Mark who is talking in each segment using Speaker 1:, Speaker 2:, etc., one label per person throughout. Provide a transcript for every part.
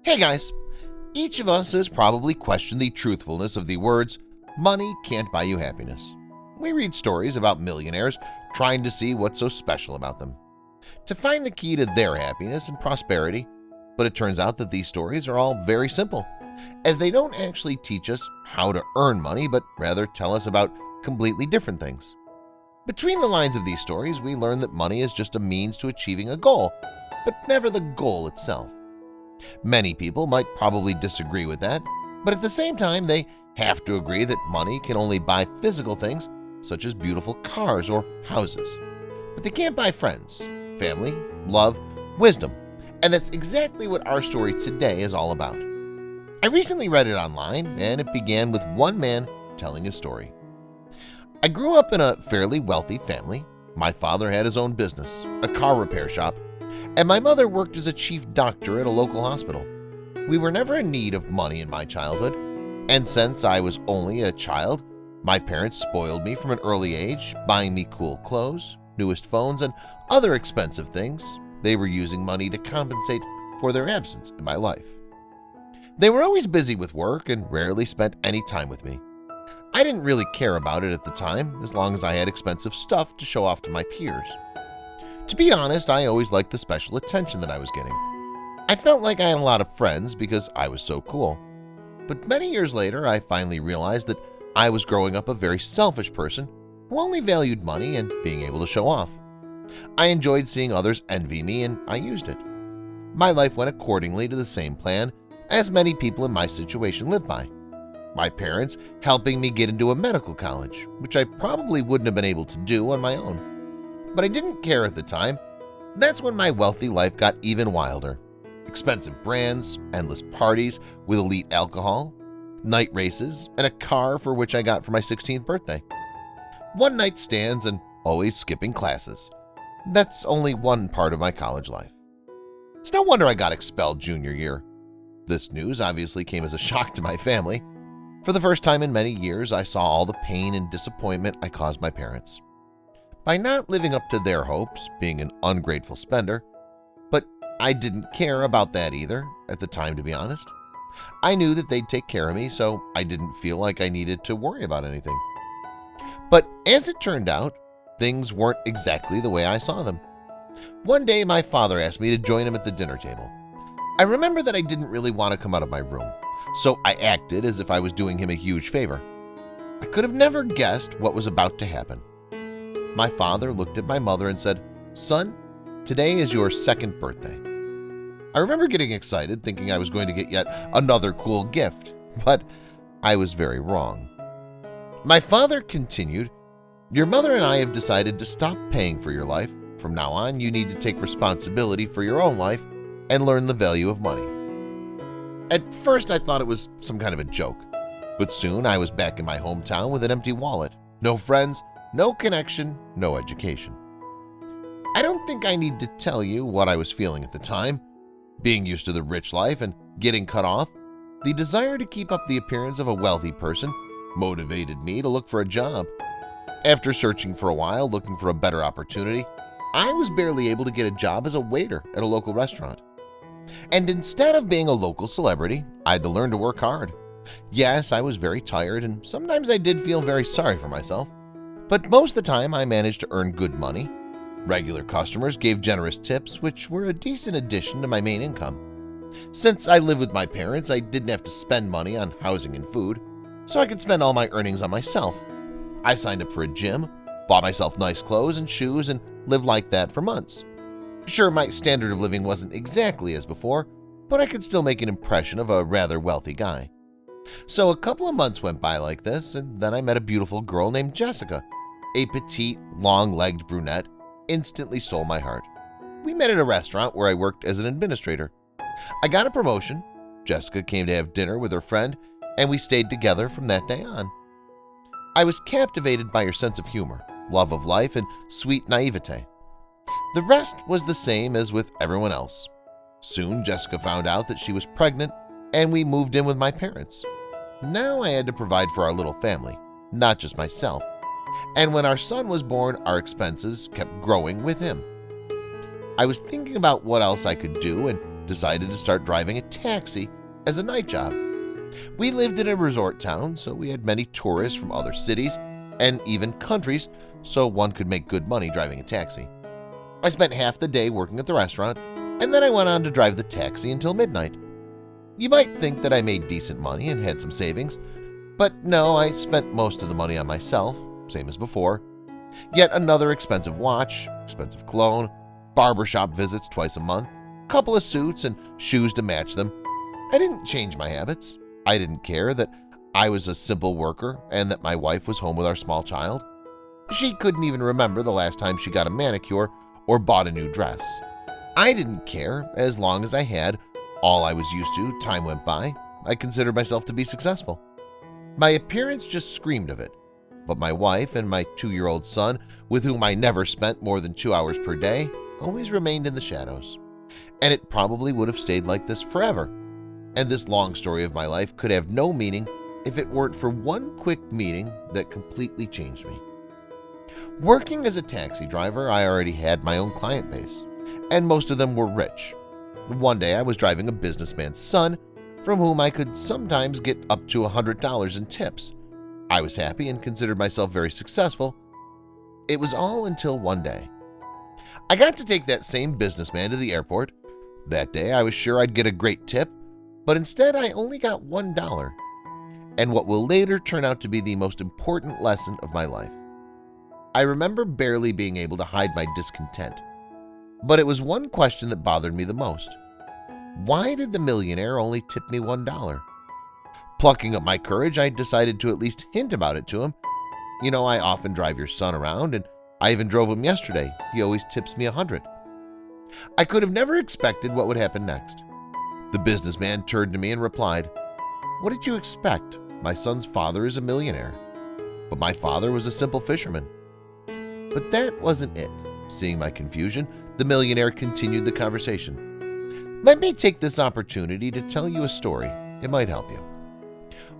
Speaker 1: Hey guys, each of us has probably questioned the truthfulness of the words, "money can't buy you happiness." We read stories about millionaires trying to see what's so special about them, to find the key to their happiness and prosperity, but it turns out that these stories are all very simple, as they don't actually teach us how to earn money, but rather tell us about completely different things. Between the lines of these stories, we learn that money is just a means to achieving a goal, but never the goal itself. Many people might probably disagree with that, but at the same time, they have to agree that money can only buy physical things such as beautiful cars or houses. But they can't buy friends, family, love, wisdom, and that's exactly what our story today is all about. I recently read it online, and it began with one man telling his story. I grew up in a fairly wealthy family. My father had his own business, a car repair shop, and my mother worked as a chief doctor at a local hospital. We were never in need of money in my childhood, and since I was only a child, my parents spoiled me from an early age, buying me cool clothes, newest phones, and other expensive things. They were using money to compensate for their absence in my life. They were always busy with work and rarely spent any time with me. I didn't really care about it at the time, as long as I had expensive stuff to show off to my peers. To be honest, I always liked the special attention that I was getting. I felt like I had a lot of friends because I was so cool. But many years later, I finally realized that I was growing up a very selfish person who only valued money and being able to show off. I enjoyed seeing others envy me, and I used it. My life went accordingly to the same plan as many people in my situation live by. My parents helping me get into a medical college, which I probably wouldn't have been able to do on my own. But I didn't care at the time. That's when my wealthy life got even wilder. Expensive brands, endless parties with elite alcohol, night races, and a car for which I got for my 16th birthday. One-night stands and always skipping classes. That's only one part of my college life. It's no wonder I got expelled junior year. This news obviously came as a shock to my family. For the first time in many years, I saw all the pain and disappointment I caused my parents by not living up to their hopes, being an ungrateful spender. But I didn't care about that either at the time, to be honest. I knew that they'd take care of me, so I didn't feel like I needed to worry about anything. But as it turned out, things weren't exactly the way I saw them. One day, my father asked me to join him at the dinner table. I remember that I didn't really want to come out of my room, so I acted as if I was doing him a huge favor. I could have never guessed what was about to happen. My father looked at my mother and said, "Son, today is your second birthday." I remember getting excited, thinking I was going to get yet another cool gift, but I was very wrong. My father continued, "Your mother and I have decided to stop paying for your life. From now on, you need to take responsibility for your own life and learn the value of money." At first, I thought it was some kind of a joke, but soon I was back in my hometown with an empty wallet, no friends, no connection, no education. I don't think I need to tell you what I was feeling at the time. Being used to the rich life and getting cut off, the desire to keep up the appearance of a wealthy person motivated me to look for a job. After searching for a while, looking for a better opportunity, I was barely able to get a job as a waiter at a local restaurant. And instead of being a local celebrity, I had to learn to work hard. Yes, I was very tired, and sometimes I did feel very sorry for myself. But most of the time, I managed to earn good money. Regular customers gave generous tips, which were a decent addition to my main income. Since I lived with my parents, I didn't have to spend money on housing and food, so I could spend all my earnings on myself. I signed up for a gym, bought myself nice clothes and shoes, and lived like that for months. Sure, my standard of living wasn't exactly as before, but I could still make an impression of a rather wealthy guy. So a couple of months went by like this, and then I met a beautiful girl named Jessica. A petite, long-legged brunette instantly stole my heart. We met at a restaurant where I worked as an administrator. I got a promotion. Jessica came to have dinner with her friend, and we stayed together from that day on. I was captivated by her sense of humor, love of life, and sweet naivete. The rest was the same as with everyone else. Soon, Jessica found out that she was pregnant, and we moved in with my parents. Now I had to provide for our little family, not just myself. And when our son was born, our expenses kept growing with him. I was thinking about what else I could do and decided to start driving a taxi as a night job. We lived in a resort town, so we had many tourists from other cities and even countries, so one could make good money driving a taxi. I spent half the day working at the restaurant, and then I went on to drive the taxi until midnight. You might think that I made decent money and had some savings, but no, I spent most of the money on myself, same as before. Yet another expensive watch, expensive cologne, barbershop visits twice a month, couple of suits and shoes to match them. I didn't change my habits. I didn't care that I was a simple worker and that my wife was home with our small child. She couldn't even remember the last time she got a manicure or bought a new dress. I didn't care as long as I had all I was used to. Time went by. I considered myself to be successful. My appearance just screamed of it, but my wife and my 2-year-old son, with whom I never spent more than 2 hours per day, always remained in the shadows. And it probably would have stayed like this forever. And this long story of my life could have no meaning if it weren't for one quick meeting that completely changed me. Working as a taxi driver, I already had my own client base, and most of them were rich. One day I was driving a businessman's son from whom I could sometimes get up to $100 in tips. I was happy and considered myself very successful. It was all until one day. I got to take that same businessman to the airport. That day I was sure I'd get a great tip, but instead I only got $1, and what will later turn out to be the most important lesson of my life. I remember barely being able to hide my discontent, but it was one question that bothered me the most. Why did the millionaire only tip me $1? Plucking up my courage, I decided to at least hint about it to him. You know, I often drive your son around, and I even drove him yesterday. He always tips me $100. I could have never expected what would happen next. The businessman turned to me and replied, "What did you expect? My son's father is a millionaire, but my father was a simple fisherman." But that wasn't it. Seeing my confusion, the millionaire continued the conversation. "Let me take this opportunity to tell you a story. It might help you.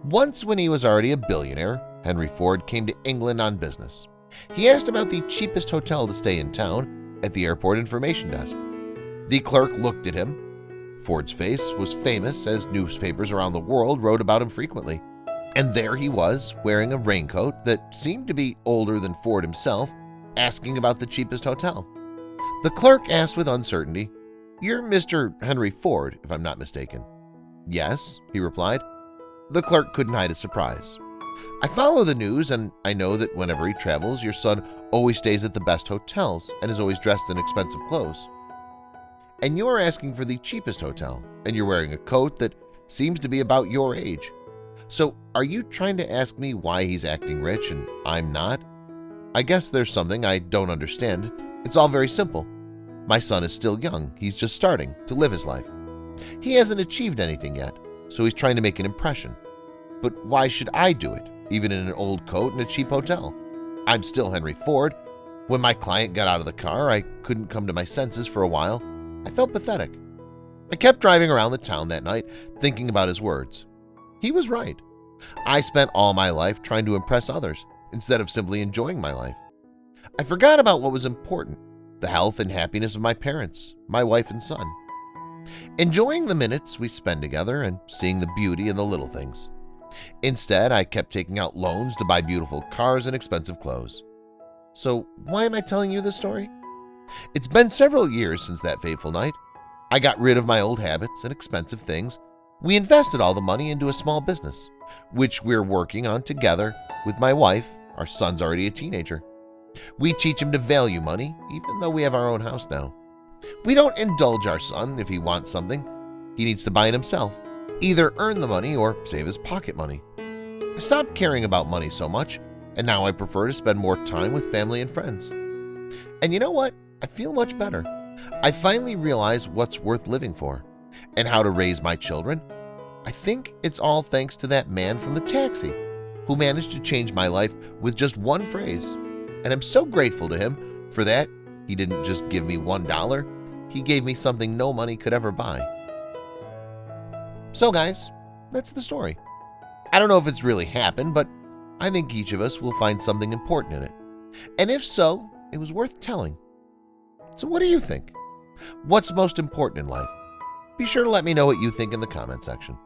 Speaker 1: Once when he was already a billionaire, Henry Ford came to England on business. He asked about the cheapest hotel to stay in town at the airport information desk. The clerk looked at him. Ford's face was famous as newspapers around the world wrote about him frequently. And there he was, wearing a raincoat that seemed to be older than Ford himself, asking about the cheapest hotel. The clerk asked with uncertainty, "You're Mr. Henry Ford, if I'm not mistaken." "Yes," he replied. The clerk couldn't hide his surprise. "I follow the news, and I know that whenever he travels, your son always stays at the best hotels and is always dressed in expensive clothes. And you're asking for the cheapest hotel, and you're wearing a coat that seems to be about your age. So are you trying to ask me why he's acting rich and I'm not? I guess there's something I don't understand. It's all very simple. My son is still young. He's just starting to live his life. He hasn't achieved anything yet, so he's trying to make an impression. But why should I do it, even in an old coat and a cheap hotel? I'm still Henry Ford. When my client got out of the car, I couldn't come to my senses for a while. I felt pathetic. I kept driving around the town that night, thinking about his words. He was right. I spent all my life trying to impress others instead of simply enjoying my life. I forgot about what was important, the health and happiness of my parents, my wife and son. Enjoying the minutes we spend together and seeing the beauty in the little things. Instead, I kept taking out loans to buy beautiful cars and expensive clothes. So why am I telling you this story? It's been several years since that fateful night. I got rid of my old habits and expensive things. We invested all the money into a small business, which we're working on together with my wife. Our son's already a teenager. We teach him to value money, even though we have our own house now. We don't indulge our son if he wants something. He needs to buy it himself, either earn the money or save his pocket money. I stopped caring about money so much, and now I prefer to spend more time with family and friends. And you know what? I feel much better. I finally realize what's worth living for and how to raise my children. I think it's all thanks to that man from the taxi who managed to change my life with just one phrase. And I'm so grateful to him for that. He didn't just give me $1. He gave me something no money could ever buy. So guys, that's the story. I don't know if it's really happened, but I think each of us will find something important in it. And if so, it was worth telling. So what do you think? What's most important in life? Be sure to let me know what you think in the comment section.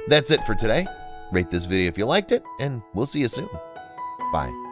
Speaker 1: That's it for today. Rate this video if you liked it, and we'll see you soon. Bye.